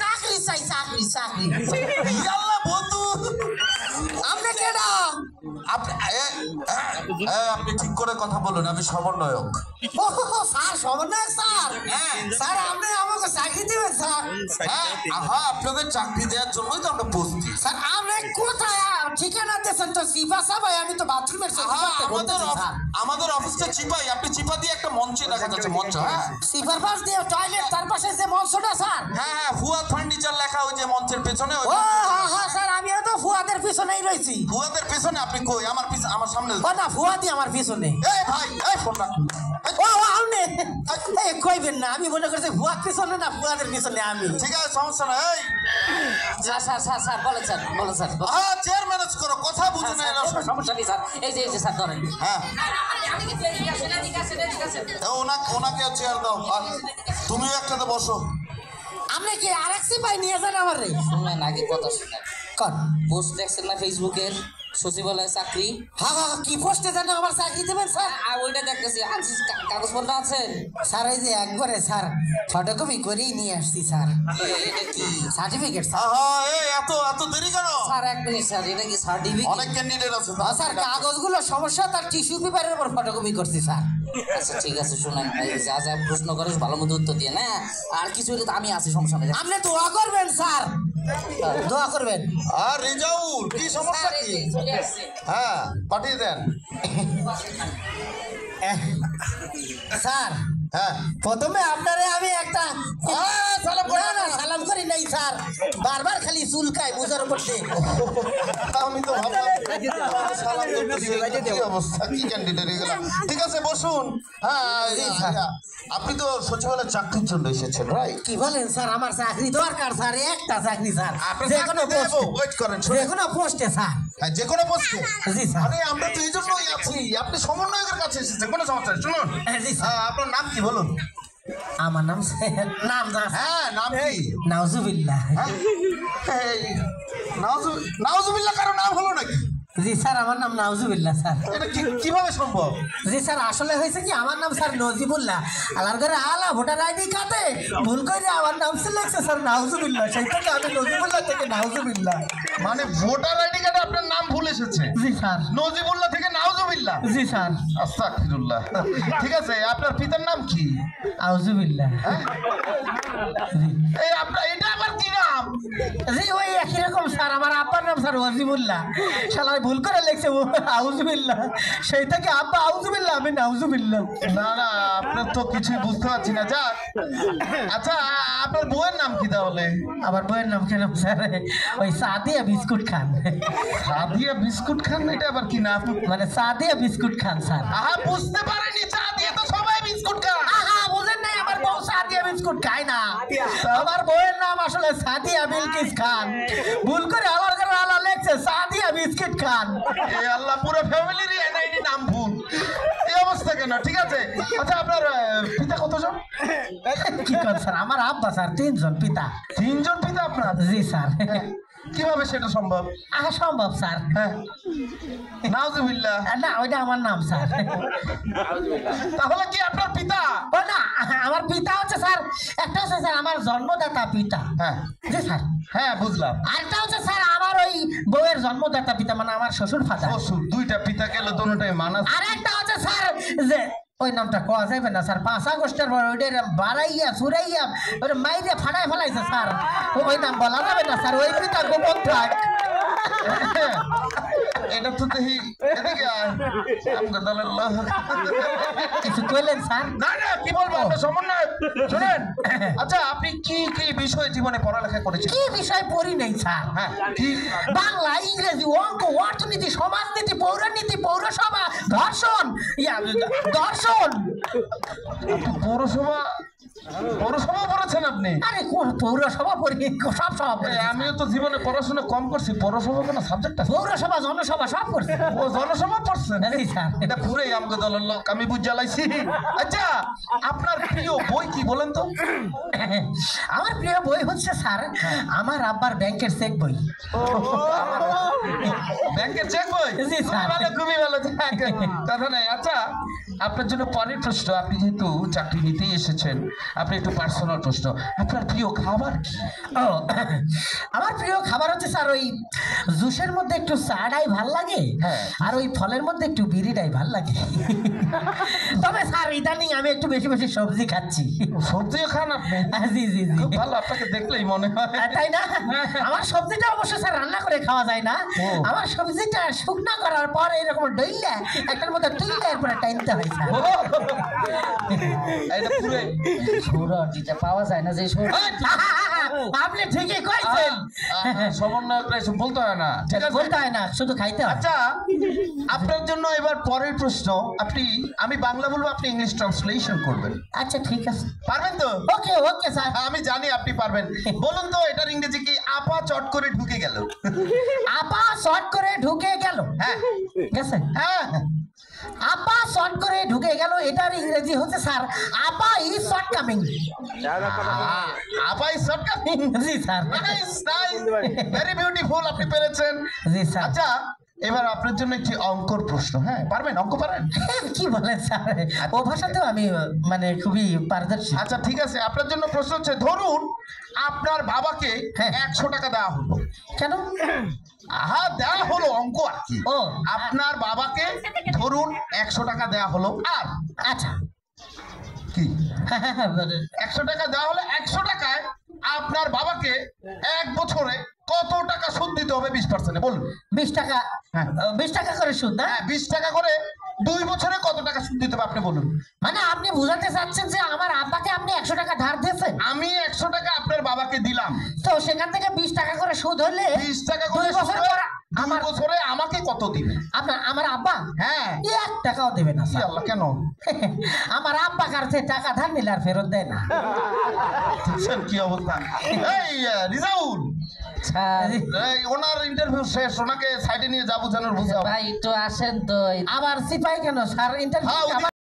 চাকরি চাই চাকরি চাকরি আল্লাহ বন্ধু আপনি কেডা আপনি ঠিক করে কথা বলুন আমি সমন্বয়ক স্যার সমন্বয়ক স্যার স্যার আপনি আমাকে চাকরি দেবেন স্যার হ্যাঁ আপনাদের চাকরি দেওয়ার জন্যই তো আমরা বসছি স্যার আপনি কোথায় ঠিকানা দিয়েছেন তো সিপা সাবাই আমি তো বাথরুমের আমাদের অফিসটা চিপাই আপনি চিপা দিয়ে একটা মঞ্চে দেখা যাচ্ছে মঞ্চ হ্যাঁ সিপার পাশ দিয়ে টয়লেট তার পাশে যে মঞ্চটা স্যার হ্যাঁ ফুয়াদ ফার্নিচার লেখা ওই যে মঞ্চের পেছনে ও হ্যাঁ স্যার আমিও তো ফুয়াদের পিছনেই রয়েছি ফুয়াদের পেছনে আপনি কই আমার আমার সামনে ও না ফুয়াদি আমার পিছনে এই ভাই এই ফোন রাখ ও আপনি কইবেন না আমি মনে করছি ফুয়াদ পিছনে না ফুয়াদের পিছনে আমি ঠিক আছে সমস্যা না এই স্যার স্যার স্যার বলেন স্যার হ্যাঁ চেয়ার ম্যানেজ করো কথা বুঝো না সমস্যা নেই স্যার এই যে স্যার ধরেন হ্যাঁ ওনাকে চেয়ার দাও আর তুমিও একটাতে বসো আপনি কি আরেক সিপাই নিয়ে যান আমার রে শুনলেন আগে কথা শুনেন কর পোস্ট দেখছেন না ফেসবুকের সচিবালয় চাকরি হ্যাঁ কি পোস্টে জানো আমার চাকরি দেবেন স্যার ওইটা দেখতেছি আনছিস কাগজপত্র আছেন স্যার এই যে একবারে স্যার ফটোকপি করেই নিয়ে আসছি স্যার এটা কি সার্টিফিকেট স্যার এত দেরি কেন স্যার এক মিনিট স্যার এটা কি সার্টিফিকেট অনেক ক্যান্ডিডেট আছে স্যার কাগজগুলো সমস্যা তার টিস্যু পেপারের উপর ফটোকপি করছি স্যার আচ্ছা ঠিক আছে শুনেন যা যা প্রশ্ন করিস ভালো মতো উত্তর দিয়ে না আর কিছু হলে তো আমি আছি সমস্যা নেই আপনি দোয়া করবেন স্যার দোয়া করবেন আর রিজাউল কি সমস্যা কি হ্যাঁ পাঠিয়ে দেন স্যার হ্যাঁ প্রথমে আপনারে আমি একটা সালাম করি নাই স্যার বারবার খালি চুলকায় বুঝার করতে আমি তো অবস্থা কি ক্যান্ডিডেট এগুলো ঠিক আছে বসুন হ্যাঁ আপনি তো সচিবালয়ের চাকরির জন্য এসেছেন রাইট কি বলেন স্যার আমার চাকরি দরকার স্যার একটা চাকরি স্যার ওয়েট করেন যে কোনো পোস্টে স্যার হ্যাঁ যে কোনো পোস্টে জি স্যার আরে আমরা তো এই জন্যই আছি আপনি সমন্বয়কের কাছে এসেছেন কোনো সমস্যা নেই শুনুন জি স্যার আপনার নাম কি বলুন আমার নাম হ্যাঁ নাম কি নাউজুবিল্লাহ নাউজুবিল্লাহ কারো নাম হলো নাকি জি স্যার আমার নাম নাউজুবিল্লাহ স্যার এটা কিভাবে সম্ভব জি স্যার আসলে হয়েছে কি আমার নাম স্যার নজিবুল্লাহ আলার ঘরে আলা ভোটার আইডি কাটে ভুল করে আমার নাম সিলেক্টে স্যার নাউজুবিল্লাহ সেই থেকে আমি নজিবুল্লাহ থেকে নাউজুবিল্লাহ মানে ভোটার আইডি কার্ডে আপনার নাম ভুল এসেছে জি স্যার নজিবুল্লাহ থেকে নাউজুবিল্লাহ জি স্যার আস্তাগফিরুল্লাহ ঠিক আছে আপনার পিতার নাম কি আউজুবিল্লাহ জি এই আপনার এটা আবার কি নাম জি ওই একই রকম স্যার আমার আব্বার নাম স্যার ওয়াজিবুল্লাহ শালা ভুল করে লিখছে আউজুবিল্লাহ সেই থেকে আব্বা আউজুবিল্লাহ আমি নাউজুবিল্লাহ না না আপনার তো কিছুই বুঝতে পারছি না যা আচ্ছা আপনার বউয়ের নাম কি তাহলে আমার বউয়ের নাম কেন স্যার ওই সাদিয়া বিস্কুট খান সাদিয়া বিস্কুট খান এটা আবার কি নাম মানে সাদিয়া বিস্কুট খান স্যার আহা বুঝতে পারেনি সাদিয়া তো সবাই বিস্কুট খান আহা বুঝেন নাই আমার বউ সাদিয়া বিস্কুট খায় না আমার বউয়ের নাম আসলে সাদিয়া বিলকিস খান ভুল করে আলার ঘরে আলা লেখছে সাদিয়া বিস্কুট খান এ আল্লাহ পুরো ফ্যামিলির এনআইডি নাম ভুল এই অবস্থা কেন ঠিক আছে আচ্ছা আপনার পিতা কতজন কি কর স্যার আমার আব্বা স্যার 3 জন পিতা 3 জন পিতা আপনার জি স্যার কিভাবে সেটা সম্ভব সম্ভব স্যার হ্যাঁ নাউজুবিল্লাহ না ওইটা আমার নাম স্যার তাহলে কি আপনার পিতা ও না আমার পিতা হচ্ছে স্যার একটা হচ্ছে স্যার আমার জন্মদাতা পিতা হ্যাঁ জি স্যার হ্যাঁ বুঝলাম আরেকটা হচ্ছে স্যার আমার ওই বউয়ের জন্মদাতা পিতা মানে আমার শ্বশুর ফাদার শ্বশুর দুইটা পিতা গেলে দুটোটাই মানা আরেকটা হচ্ছে স্যার যে ওই নামটা কোয়া যাবে না স্যার 5 আগস্টের পর ওইটা বাড়াইয়া চুরাইয়া ওই মাইরে ফাটাই ফেলাইছে স্যার ওই নাম বলা যাবে না স্যার ওই পিতা গোপন থাক এটা তো দেখি এদিকে আমগাদাল্লাহ কিছু কইলেন স্যার না না কি বলবো আমরা সমন্বয় শুনেন আচ্ছা আপনি কি কি বিষয়ে জীবনে পড়ালেখা করেছেন কি বিষয় পড়ি নাই স্যার হ্যাঁ কি বাংলা ইংরেজি অঙ্ক অর্থনীতি সমাজনীতি পৌরনীতি পৌরসভা দর্শন দর্শন পৌরসভা পড়েছেন আপনি আরে কোন পৌরসভা পড়ি সব সব আমিও তো জীবনে পড়াশোনা কম করছি পৌরসভা কোনো সাবজেক্ট আছে পৌরসভা জনসভা সব করছে ও জনসভা পড়ছেন স্যার এটা পুরোই আমগাদাল্লাহ আমি বুঝ জ্বালাইছি আচ্ছা আপনার প্রিয় বই কি বলেন তো আমার প্রিয় বই হচ্ছে স্যার আমার আব্বার ব্যাংকের চেক বই। ব্যাংকের চেক বই? জি, স্যার। ভালো, খুবই ভালো। কথা নাই। আচ্ছা, আপনার জন্য পরের প্রশ্ন। আপনি যেহেতু চাকরি নিতেই এসেছেন, আপনি একটু পার্সোনাল প্রশ্ন। আপনার প্রিয় খাবার কি? ও আমার প্রিয় খাবার হচ্ছে স্যার ওই জুসের মধ্যে একটু চাটাই ভাল লাগে, আর ওই ফলের মধ্যে একটু বিড়িটাই ভাল লাগে। তবে স্যার ইদানিং আমি একটু বেশি বেশি সবজি খাচ্ছি। সবজিও খান আপনি? জি জি জি। খুব ভালো, আপনাকে দেখলেই মনে হয়। তাই না? আমার সবজিটা অবশ্য স্যার রান্না করে খাওয়া যায় না। আমার সবজিটা শুকনা করার পর এরকম ডইলা একটার মধ্যে টুইলা এরপরে টাইনতে হয় স্যার। এটা পুরো সুরটিটা পাওয়া যায় না যে সুর। আপনি ঠিকই কইছেন। সমন্বয়করা এসব বলতে হয় না, ঠিক আছে? বলতে হয় না, শুধু খাইতে হয়। আচ্ছা, আপনার জন্য এবার পরের প্রশ্ন। আমি বাংলা বলবো, আপনি ইংলিশ ট্রান্সলেশন করবেন। আচ্ছা ঠিক আছে, পারবেন তো? ওকে ওকে স্যার। আমি জানি আপনি পারবেন। বলুন তো এটার ইংরেজি কি? আপা চট করে ঢুকে গেল। আপা শর্ট করে ঢুকে গেল। হ্যাঁ গেছে? হ্যাঁ। আপা শর্ট করে ঢুকে গেল, এটার ইংরেজি হচ্ছে স্যার আপা ইজ শর্ট কামিং। আপা is short coming. G sir. Nice nice, very beautiful, আপনি পেরেছেন। জি স্যার। আচ্ছা, এবার আপনার জন্য একটি অঙ্কর প্রশ্ন। হ্যাঁ, পারবেন? অঙ্ক পারেন? কি বলেন স্যার, ও ভাষাতেও আমি মানে খুবই পারদর্শী। আচ্ছা ঠিক আছে, আপনার জন্য প্রশ্ন হচ্ছে, ধরুন আপনার বাবাকে 100 টাকা দেওয়া হলো। কেন? দেওয়া হলো, অঙ্ক আর কি। ও আপনার বাবাকে ধরুন 100 টাকা দেওয়া হলো, আর আচ্ছা কি বলেন। 100 টাকা দেওয়া হলো। 100 টাকায় আপনার বাবাকে 1 বছরে কত টাকা সুদ দিতে হবে 20%? বলুন। 20 টাকা। হ্যাঁ। 20 টাকা করে সুদ না? হ্যাঁ, 20 টাকা করে 2 বছরে কত টাকা সুদ দিতে হবে আপনি বলুন। মানে আপনি বুঝাতে চাচ্ছেন যে আমার আব্বাকে আপনি 100 টাকা ধার দিয়েছেন, আমি 100 টাকা আপনার বাবাকে দিলাম, তো সেখান থেকে 20 টাকা করে সুদ হলে 20 টাকা করে 2 বছর সুদ পর হয়, 2 বছরে আমাকে কত দিবে? আমার আব্বা হ্যাঁ। 1 টাকাও দেবে না কি স্যার। আল্লাহ, কেন? আমার আব্বা কাছে টাকা ধার নিলে আর ফেরত দেয় না। দেখছেন কি অবস্থা? এই রিজাউল, এই ওনার ইন্টারভিউ শেষ, ওনাকে সাইডে নিয়ে যা বোঝানোর বুঝাও। ভাই একটু আসেন তো। আবার সিপাই কেন স্যার? ইন্টারভিউ হ্যাঁ,